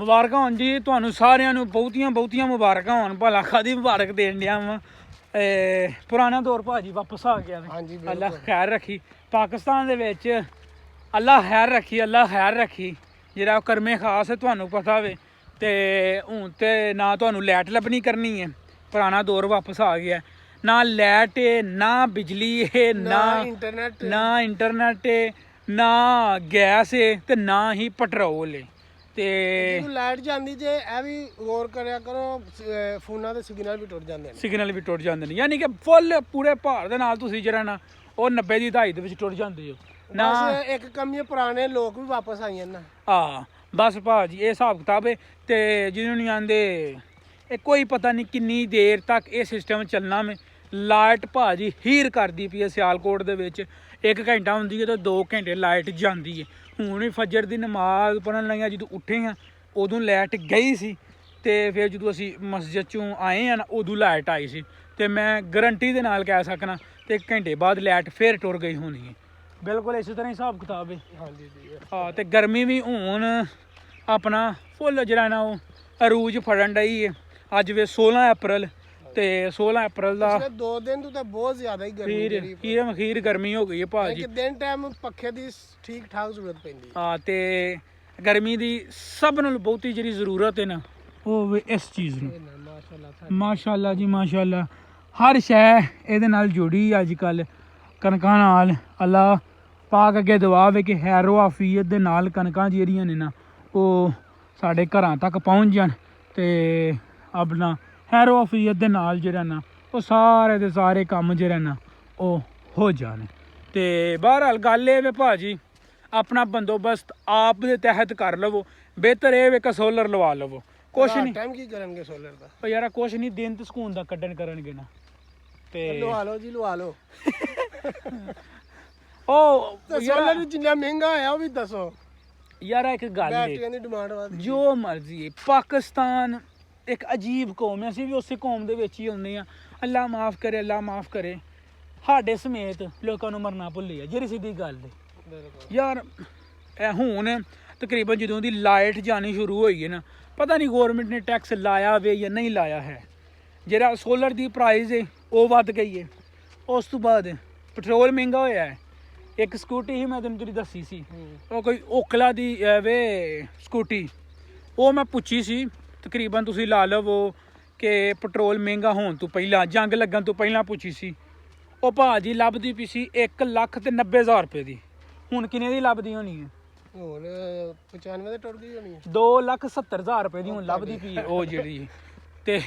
ਮੁਬਾਰਕਾਂ ਹੋਣ ਜੀ ਤੁਹਾਨੂੰ ਸਾਰਿਆਂ ਨੂੰ, ਬਹੁਤੀਆਂ ਮੁਬਾਰਕਾਂ ਹੋਣ। ਭਲਾ ਖਾਦੀ ਮੁਬਾਰਕ ਦੇਣ ਡਿਆ ਵਾ। ਪੁਰਾਣਾ ਦੌਰ ਭਾਜੀ ਵਾਪਸ ਆ ਗਿਆ। ਹਾਂਜੀ ਅੱਲਾ ਖੈਰ ਰੱਖੀ ਪਾਕਿਸਤਾਨ ਦੇ ਵਿੱਚ। ਅੱਲਾ ਖੈਰ ਰੱਖੀ ਜਿਹੜਾ ਕਰਮੇ ਖਾਸ ਹੈ ਤੁਹਾਨੂੰ ਪਤਾ ਵੇ। ਤੇ ਹੁਣ ਤੇ ਨਾ ਤੁਹਾਨੂੰ ਲਾਈਟ ਲੱਭਣੀ ਕਰਨੀ ਹੈ। ਪੁਰਾਣਾ ਦੌਰ ਵਾਪਸ ਆ ਗਿਆ। ਨਾ ਲਾਈਟ ਹੈ, ਨਾ ਬਿਜਲੀ ਹੈ, ਨਾ ਇੰਟਰਨੈਟ ਹੈ, ਨਾ ਗੈਸ ਹੈ, ਤੇ ਨਾ ਹੀ ਪੈਟਰੋਲ ਹੈ। ਤੇ ਲਾਈਟ ਜਾਂਦੀ ਜੇ ਇਹ ਵੀ ਗੌਰ ਕਰਿਆ ਕਰੋ, ਫੋਨਾਂ ਦੇ ਸਿਗਨਲ ਵੀ ਟੁੱਟ ਜਾਂਦੇ ਨੇ। ਯਾਨੀ ਕਿ ਫੁੱਲ ਪੂਰੇ ਭਾਰ ਦੇ ਨਾਲ ਤੁਸੀਂ ਜਿਹੜਾ ਨਾ ਉਹ 90 ਦੀ ਦਹਾਈ ਦੇ ਵਿੱਚ ਟੁੱਟ ਜਾਂਦੇ ਹੋ ਨਾ। ਇੱਕ ਕਮੀ ਪੁਰਾਣੇ ਲੋਕ ਵੀ ਵਾਪਸ ਆਈਆਂ ਨਾ। ਬਸ ਭਾਜੀ ਇਹ ਹਿਸਾਬ ਕਿਤਾਬ ਹੈ। ਤੇ ਜਿਹਨੂੰ ਨਹੀਂ ਆਂਦੇ ਇਹ ਕੋਈ ਪਤਾ ਨਹੀਂ ਕਿੰਨੀ ਦੇਰ ਤੱਕ ਇਹ ਸਿਸਟਮ ਚੱਲਣਾ ਮੈਂ। ਲਾਈਟ ਭਾਜੀ ਹੀਰ ਕਰਦੀ ਪਈ ਹੈ ਸਿਆਲਕੋਟ ਦੇ ਵਿੱਚ। 1 ਘੰਟਾ ਹੁੰਦੀ ਹੈ ਤੇ 2 ਘੰਟੇ ਲਾਈਟ ਜਾਂਦੀ ਹੈ। ਹੁਣ ਵੀ ਫਜਰ ਦੀ ਨਮਾਜ਼ ਪੜ੍ਹਨ ਲੱਗਿਆ ਜਦੋਂ ਉੱਠੇ ਹਾਂ ਉਦੋਂ ਲਾਈਟ ਗਈ ਸੀ, ਤੇ ਫਿਰ ਜਦੋਂ ਅਸੀਂ ਮਸਜਿਦ 'ਚੋਂ ਆਏ ਹਾਂ ਨਾ ਉਦੋਂ ਲਾਈਟ ਆਈ ਸੀ। ਤੇ ਮੈਂ ਗਰੰਟੀ ਦੇ ਨਾਲ ਕਹਿ ਸਕਣਾ ਤੇ 1 ਘੰਟੇ ਬਾਅਦ ਲਾਈਟ ਫਿਰ ਟੁਰ ਗਈ ਹੋਣੀ ਹੈ। ਬਿਲਕੁਲ ਇਸੇ ਤਰ੍ਹਾਂ ਹਿਸਾਬ ਕਿਤਾਬ ਹੈ। ਹਾਂਜੀ ਜੀ। ਤੇ ਗਰਮੀ ਵੀ ਹੁਣ ਆਪਣਾ ਫੁੱਲ ਜਿਹੜਾ ਨਾ ਉਹ ਅਰੂਜ ਫੜਨ ਡਈ ਹੈ। ਅੱਜ ਵੇ 16 ਅਪ੍ਰੈਲ ਤੇ 16 ਅਪ੍ਰੈਲ ਦਾ 2 ਦਿਨ ਤੋਂ ਤਾਂ ਬਹੁਤ ਜ਼ਿਆਦਾ ਹੀ ਗਰਮੀ ਅਖੀਰ ਗਰਮੀ ਹੋ ਗਈ ਹੈ ਭਾਜੀ। ਦਿਨ ਟਾਈਮ ਪੱਖੇ ਦੀ ਠੀਕ ਠਾਕ ਜ਼ਰੂਰਤ ਪੈਂਦੀ ਤੇ ਗਰਮੀ ਦੀ ਸਭ ਨਾਲੋਂ ਬਹੁਤੀ ਜਿਹੜੀ ਜ਼ਰੂਰਤ ਹੈ ਨਾ ਉਹ ਇਸ ਚੀਜ਼ ਨੂੰ। ਮਾਸ਼ਾਅੱਲਾ ਜੀ ਮਾਸ਼ਾਅੱਲਾ। ਹਰ ਸ਼ੈ ਇਹਦੇ ਨਾਲ ਜੁੜੀ ਅੱਜ ਕੱਲ ਕਣਕਾਂ ਨਾਲ। ਅੱਲਾ ਪਾਕ ਅੱਗੇ ਦੁਆ ਵੇ ਕਿ ਹੈਰੋ ਆਫੀਅਤ ਦੇ ਨਾਲ ਕਣਕਾਂ ਜਿਹੜੀਆਂ ਨੇ ਨਾ ਉਹ ਸਾਡੇ ਘਰਾਂ ਤੱਕ ਪਹੁੰਚ ਜਾਣ ਤੇ ਆਪਣਾ ਹੈਰੋ ਆਫੀਅਤ ਦੇ ਨਾਲ ਜਿਹੜਾ ਨਾ ਉਹ ਸਾਰੇ ਦੇ ਸਾਰੇ ਕੰਮ ਜਿਹੜਾ ਨਾ ਉਹ ਹੋ ਜਾਣ। ਤੇ ਬਹਰਹਾਲ ਗੱਲ ਇਹ ਵੇ ਭਾਜੀ ਆਪਣਾ ਬੰਦੋਬਸਤ ਆਪ ਦੇ ਤਹਿਤ ਕਰ ਲਵੋ। ਬਿਹਤਰ ਇਹ ਵੇ ਕਿ ਸੋਲਰ ਲਵਾ ਲਵੋ। ਕੁਛ ਨਹੀਂ ਟਾਈਮ ਕੀ ਕਰਨਗੇ ਸੋਲਰ ਦਾ? ਉਹ ਯਾਰਾ ਕੁਛ ਨਹੀਂ, ਦਿਨ ਤੇ ਸਕੂਨ ਦਾ ਕੱਢਣ ਕਰਨਗੇ ਨਾ। ਤੇ ਲਵਾ ਲਓ ਜੀ ਲਵਾ ਲਓ। ਉਹ ਸੋਲਰ ਵੀ ਜਿੰਨਾ ਮਹਿੰਗਾ ਹੋਇਆ ਉਹ ਵੀ ਦੱਸੋ ਯਾਰਾ। ਇੱਕ ਗੱਲ ਹੈ ਬੈਟਰੀਆਂ ਦੀ ਡਿਮਾਂਡ ਵੱਧ ਜੋ ਮਰਜ਼ੀ ਹੈ। ਪਾਕਿਸਤਾਨ ਇੱਕ ਅਜੀਬ ਕੌਮ ਹੈ। ਅਸੀਂ ਵੀ ਉਸੇ ਕੌਮ ਦੇ ਵਿੱਚ ਹੀ ਹੁੰਦੇ ਹਾਂ। ਅੱਲਾ ਮਾਫ ਕਰੇ ਸਾਡੇ ਸਮੇਤ ਲੋਕਾਂ ਨੂੰ ਮਰਨਾ ਭੁੱਲੀ ਆ ਜਿਹੜੀ ਸਿੱਧੀ ਗੱਲ ਹੈ ਯਾਰ। ਇਹ ਹੁਣ ਤਕਰੀਬਨ ਜਦੋਂ ਦੀ ਲਾਈਟ ਜਾਣੀ ਸ਼ੁਰੂ ਹੋਈ ਹੈ ਨਾ, ਪਤਾ ਨਹੀਂ ਗੌਰਮੈਂਟ ਨੇ ਟੈਕਸ ਲਾਇਆ ਵੇ ਜਾਂ ਨਹੀਂ ਲਾਇਆ ਹੈ। ਜਿਹੜਾ ਸੋਲਰ ਦੀ ਪ੍ਰਾਈਸ ਹੈ ਉਹ ਵੱਧ ਗਈ ਹੈ। ਉਸ ਤੋਂ ਬਾਅਦ ਪੈਟਰੋਲ ਮਹਿੰਗਾ ਹੋਇਆ ਹੈ। ਇੱਕ ਸਕੂਟੀ ਸੀ ਮੈਂ ਤੈਨੂੰ ਜਿਹੜੀ ਦੱਸੀ ਸੀ, ਉਹ ਕੋਈ ਓਕਲਾ ਦੀ ਵੇ ਸਕੂਟੀ, ਉਹ ਮੈਂ ਪੁੱਛੀ ਸੀ ਤਕਰੀਬਨ ਤੁਸੀਂ ਲਾ ਲਵੋ ਕਿ ਪੈਟਰੋਲ ਮਹਿੰਗਾ ਹੋਣ ਤੋਂ ਪਹਿਲਾਂ, ਜੰਗ ਲੱਗਣ ਤੋਂ ਪਹਿਲਾਂ ਪੁੱਛੀ ਸੀ। ਉਹ ਭਾਜੀ ਲੱਭਦੀ ਪਈ ਸੀ 1,90,000 ਰੁਪਏ ਦੀ। ਹੁਣ ਕਿੰਨੇ ਦੀ ਲੱਭਦੀ ਹੋਣੀ ਹੈ? ਹੁਣ 95 ਦੇ ਟੁੱਟ ਗਈ ਹੋਣੀ ਹੈ। 2,70,000 ਰੁਪਏ ਦੀ ਹੁਣ ਲੱਭਦੀ ਪਈ ਉਹ ਜਿਹੜੀ। ਤੇ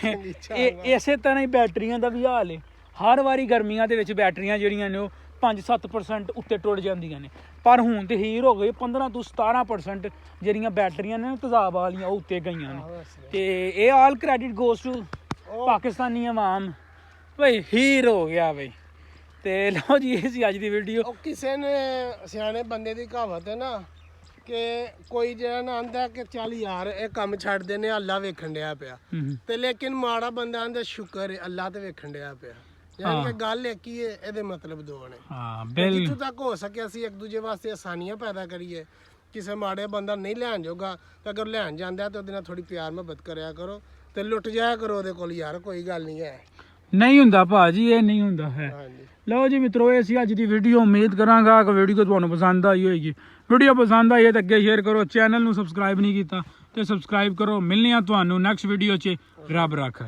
ਇਸੇ ਤਰ੍ਹਾਂ ਹੀ ਬੈਟਰੀਆਂ ਦਾ ਵੀ ਹਾਲ ਹੈ। ਹਰ ਵਾਰੀ ਗਰਮੀਆਂ ਦੇ ਵਿੱਚ ਬੈਟਰੀਆਂ ਜਿਹੜੀਆਂ ਨੇ ਉਹ 5-7% ਉੱਤੇ ਟੁੱਟ ਜਾਂਦੀਆਂ ਨੇ। ਪਰ ਹੁਣ ਤੇ ਹੀਰ ਹੋ ਗਏ 15 ਤੋਂ 17% ਜਿਹੜੀਆਂ ਬੈਟਰੀਆਂ ਨੇ ਤੇਜ਼ਾਬ ਵਾਲੀਆਂ ਉਹ ਉੱਤੇ ਗਈਆਂ ਨੇ। ਤੇ ਇਹ ਆਲ ਕ੍ਰੈਡਿਟ ਗੋਸ ਟੂ ਪਾਕਿਸਤਾਨੀ ਆਵਾਮ। ਬਈ ਹੀਰ ਹੋ ਗਿਆ ਬਈ। ਤੇ ਲਓ ਜੀ ਇਹ ਸੀ ਅੱਜ ਦੀ ਵੀਡੀਓ। ਉਹ ਕਿਸੇ ਨੇ ਸਿਆਣੇ ਬੰਦੇ ਦੀ ਕਹਾਵਤ ਹੈ ਨਾ ਕਿ ਕੋਈ ਜਿਹੜਾ ਨਾ ਆਂਦਾ ਕਿ ਚੱਲ ਯਾਰ ਇਹ ਕੰਮ ਛੱਡ ਦੇ ਨੇ, ਅੱਲਾ ਵੇਖਣ ਡਿਆ ਪਿਆ। ਤੇ ਲੇਕਿਨ ਮਾੜਾ ਬੰਦਾ ਆਂਦਾ ਸ਼ੁਕਰ ਹੈ ਅੱਲਾ ਤੇ ਵੇਖਣ ਡਿਆ ਪਿਆ। ਯਾਨੀ ਕਿ ਗੱਲ ਇੱਕ ਹੀ ਹੈ, ਇਹਦੇ ਮਤਲਬ ਦੋ ਨੇ। ਜਿੱਥੋਂ ਤੱਕ ਹੋ ਸਕੇ ਅਸੀਂ ਇੱਕ ਦੂਜੇ ਵਾਸਤੇ ਆਸਾਨੀਆਂ ਪੈਦਾ ਕਰੀਏ। ਕਿਸੇ ਮਾੜੇ ਬੰਦਾ ਨਹੀਂ ਲੈਣ ਜੋਗਾ ਤਾਂ ਅਗਰ ਲੈਣ ਜਾਂਦਾ ਤਾਂ ਉਹਦੇ ਨਾਲ ਥੋੜੀ ਪਿਆਰ ਮੁਹੱਬਤ ਕਰਿਆ ਕਰੋ ਤੇ ਲੁੱਟ ਜਾਇਆ ਕਰੋ ਉਹਦੇ ਕੋਲ। ਯਾਰ ਕੋਈ ਗੱਲ ਨਹੀਂ ਹੈ, ਨਹੀਂ ਹੁੰਦਾ ਭਾਜੀ, ਇਹ ਨਹੀਂ ਹੁੰਦਾ ਹੈ। ਲਓ ਜੀ ਮਿੱਤਰੋ ਇਹ ਸੀ ਅੱਜ ਦੀ ਵੀਡੀਓ। ਉਮੀਦ ਕਰਾਂਗਾ ਕਿ ਵੀਡੀਓ ਤੁਹਾਨੂੰ ਪਸੰਦ ਆਈ ਹੋਏਗੀ। ਵੀਡੀਓ ਪਸੰਦ ਆਈ ਹੈ ਤਾਂ ਅੱਗੇ ਸ਼ੇਅਰ ਕਰੋ। ਚੈਨਲ ਨੂੰ ਸਬਸਕ੍ਰਾਈਬ ਨਹੀਂ ਕੀਤਾ ਤੇ ਸਬਸਕ੍ਰਾਈਬ ਕਰੋ। ਮਿਲਨੇ ਆ ਤੁਹਾਨੂੰ ਨੈਕਸਟ ਵੀਡੀਓ 'ਚ। ਰੱਬ ਰੱਖ।